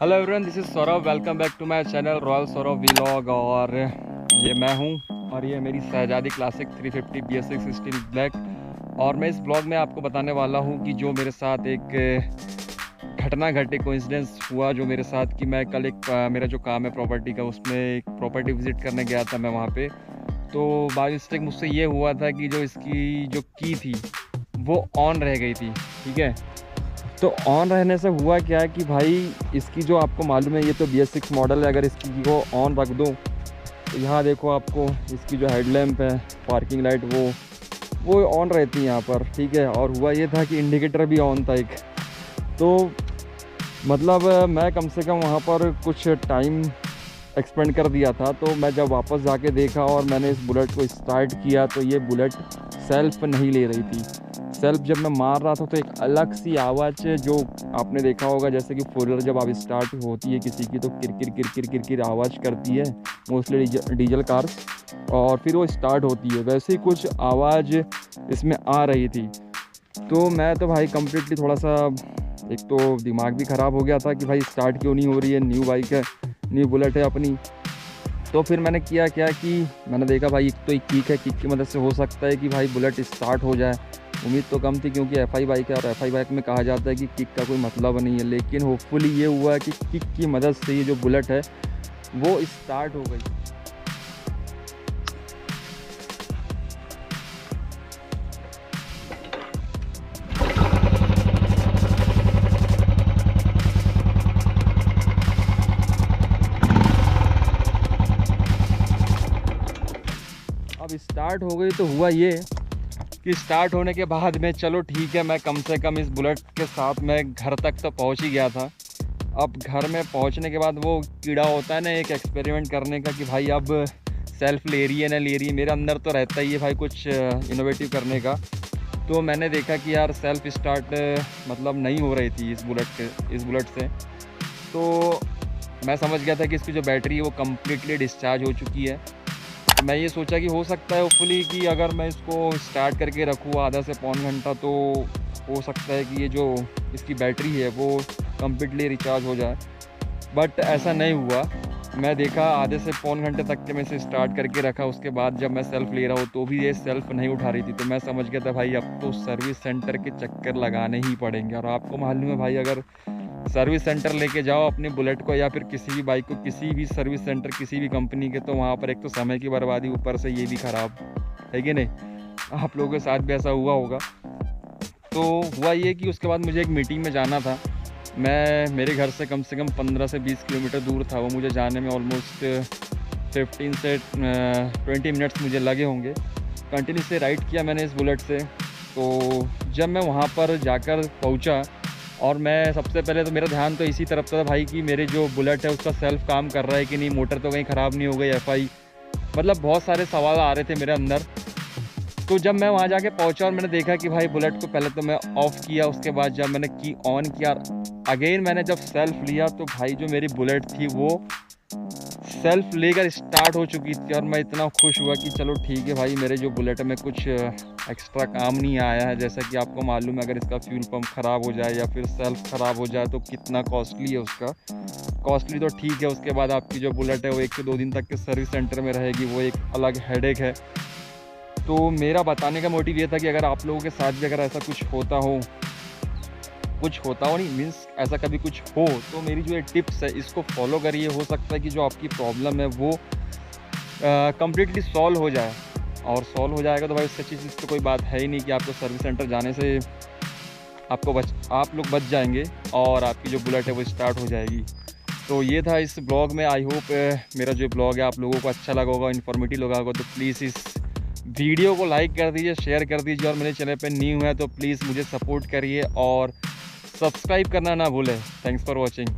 Hello everyone, this is Saurabh. Welcome back to my channel royal Saurabh vlog. और ये मैं हूँ और ये मेरी शहजादी क्लासिक 350 BS6 स्टील ब्लैक। और मैं इस ब्लॉग में आपको बताने वाला हूँ कि जो मेरे साथ एक घटना घटी, कोइंसिडेंस हुआ जो मेरे साथ कि मैं कल एक मेरा जो काम है प्रॉपर्टी का, उसमें एक प्रॉपर्टी विज़िट करने गया था मैं वहाँ पे। तो बाय मिस्टेक मुझसे ये हुआ था कि जो इसकी जो की थी वो ऑन रह गई थी। ठीक है, तो ऑन रहने से हुआ क्या है कि भाई इसकी जो आपको मालूम है ये तो BS6 मॉडल है। अगर इसकी को ऑन रख दूँ तो यहाँ देखो आपको इसकी जो हेडलैम्प है, पार्किंग लाइट, वो ऑन रहती है यहाँ पर। ठीक है, और हुआ ये था कि इंडिकेटर भी ऑन था एक। तो मतलब मैं कम से कम वहाँ पर कुछ टाइम एक्सपेंड कर दिया था। तो मैं जब वापस जाके देखा और मैंने इस बुलेट को स्टार्ट किया तो ये बुलेट सेल्फ नहीं ले रही थी। सेल्फ जब मैं मार रहा था तो एक अलग सी आवाज़ जो आपने देखा होगा, जैसे कि फोर व्हीलर जब आप स्टार्ट होती है किसी की तो किरकिर किरकिर किरकिर आवाज़ करती है, मोस्टली डीजल कार्स, और फिर वो स्टार्ट होती है, वैसे ही कुछ आवाज़ इसमें आ रही थी। तो मैं तो भाई कम्प्लीटली थोड़ा सा, एक तो दिमाग भी ख़राब हो गया था कि भाई स्टार्ट क्यों नहीं हो रही है, न्यू बाइक है, न्यू बुलेट है अपनी। तो फिर मैंने किया क्या कि मैंने देखा भाई एक तो एक किक है, किक की मदद से हो सकता है कि भाई बुलेट स्टार्ट हो जाए। उम्मीद तो कम थी क्योंकि FI बाइक है और FI बाइक में कहा जाता है कि किक का कोई मतलब नहीं है, लेकिन होपफुली ये हुआ है कि किक की मदद से ये जो बुलेट है वो स्टार्ट हो गई। अब स्टार्ट हो गई तो हुआ ये कि स्टार्ट होने के बाद में चलो ठीक है, मैं कम से कम इस बुलेट के साथ मैं घर तक तो पहुंच ही गया था। अब घर में पहुंचने के बाद वो कीड़ा होता है ना एक एक्सपेरिमेंट करने का कि भाई अब सेल्फ ले रही है ना ले रही है, मेरे अंदर तो रहता ही है भाई कुछ इनोवेटिव करने का। तो मैंने देखा कि यार सेल्फ स्टार्ट मतलब नहीं हो रही थी इस बुलेट से। तो मैं समझ गया था कि इसकी जो बैटरी है वो कम्प्लीटली डिस्चार्ज हो चुकी है। तो मैं ये सोचा कि हो सकता है होपफुली कि अगर मैं इसको स्टार्ट करके रखूँ आधा से पौन घंटा तो हो सकता है कि ये जो इसकी बैटरी है वो कम्प्लीटली रिचार्ज हो जाए, बट ऐसा नहीं हुआ। मैं देखा आधे से पौन घंटे तक के मैं इसे स्टार्ट करके रखा, उसके बाद जब मैं सेल्फ ले रहा हूँ तो भी ये सेल्फ नहीं उठा रही थी। तो मैं समझ गया था भाई अब तो सर्विस सेंटर के चक्कर लगाने ही पड़ेंगे। और आपको मालूम है भाई, अगर सर्विस सेंटर लेके जाओ अपनी बुलेट को या फिर किसी भी बाइक को, किसी भी सर्विस सेंटर किसी भी कंपनी के, तो वहाँ पर एक तो समय की बर्बादी, ऊपर से ये भी ख़राब है कि नहीं। आप लोगों के साथ भी ऐसा हुआ होगा। तो हुआ ये कि उसके बाद मुझे एक मीटिंग में जाना था। मेरे घर से कम 15 से 20 किलोमीटर दूर था वो, मुझे जाने में ऑलमोस्ट 15 से 20 मिनट्स मुझे लगे होंगे। कंटिन्यू से राइड किया मैंने इस बुलेट से। तो जब मैं वहाँ पर जाकर पहुँचा और मैं सबसे पहले तो मेरा ध्यान तो इसी तरफ था भाई कि मेरे जो बुलेट है उसका सेल्फ काम कर रहा है कि नहीं, मोटर तो कहीं ख़राब नहीं हो गई, FI, मतलब बहुत सारे सवाल आ रहे थे मेरे अंदर। तो जब मैं वहाँ जाके पहुँचा और मैंने देखा कि भाई बुलेट को पहले तो मैं ऑफ़ किया, उसके बाद जब मैंने की ऑन किया, अगेन मैंने जब सेल्फ लिया तो भाई जो मेरी बुलेट थी वो सेल्फ लेकर स्टार्ट हो चुकी थी। और मैं इतना खुश हुआ कि चलो ठीक है भाई, मेरे जो बुलेट में कुछ एक्स्ट्रा काम नहीं आया है। जैसा कि आपको मालूम है अगर इसका फ्यूल पंप ख़राब हो जाए या फिर सेल्फ ख़राब हो जाए तो कितना कॉस्टली है उसका। कॉस्टली तो ठीक है, उसके बाद आपकी जो बुलेट है वो 1 से 2 दिन तक के सर्विस सेंटर में रहेगी, वो एक अलग हेडेक है। तो मेरा बताने का मोटिव ये था कि अगर आप लोगों के साथ भी अगर ऐसा कुछ होता हो नहीं मीन्स ऐसा कभी कुछ हो, तो मेरी जो ये टिप्स है इसको फॉलो करिए। हो सकता है कि जो आपकी प्रॉब्लम है वो कम्प्लीटली सॉल्व हो जाए। और सॉल्व हो जाएगा तो भाई उससे अच्छी चीज़ तो कोई बात है ही नहीं कि आपको सर्विस सेंटर जाने से आप लोग बच जाएंगे और आपकी जो बुलेट है वो स्टार्ट हो जाएगी। तो ये था इस ब्लॉग में। आई होप मेरा जो ब्लॉग है आप लोगों को अच्छा लगा होगा, इन्फॉर्मेटिव लगा होगा। तो प्लीज़ इस वीडियो को लाइक कर दीजिए, शेयर कर दीजिए, और मेरे चैनल पे न्यू है तो प्लीज़ मुझे सपोर्ट करिए और सब्सक्राइब करना ना भूलें। Thanks for watching.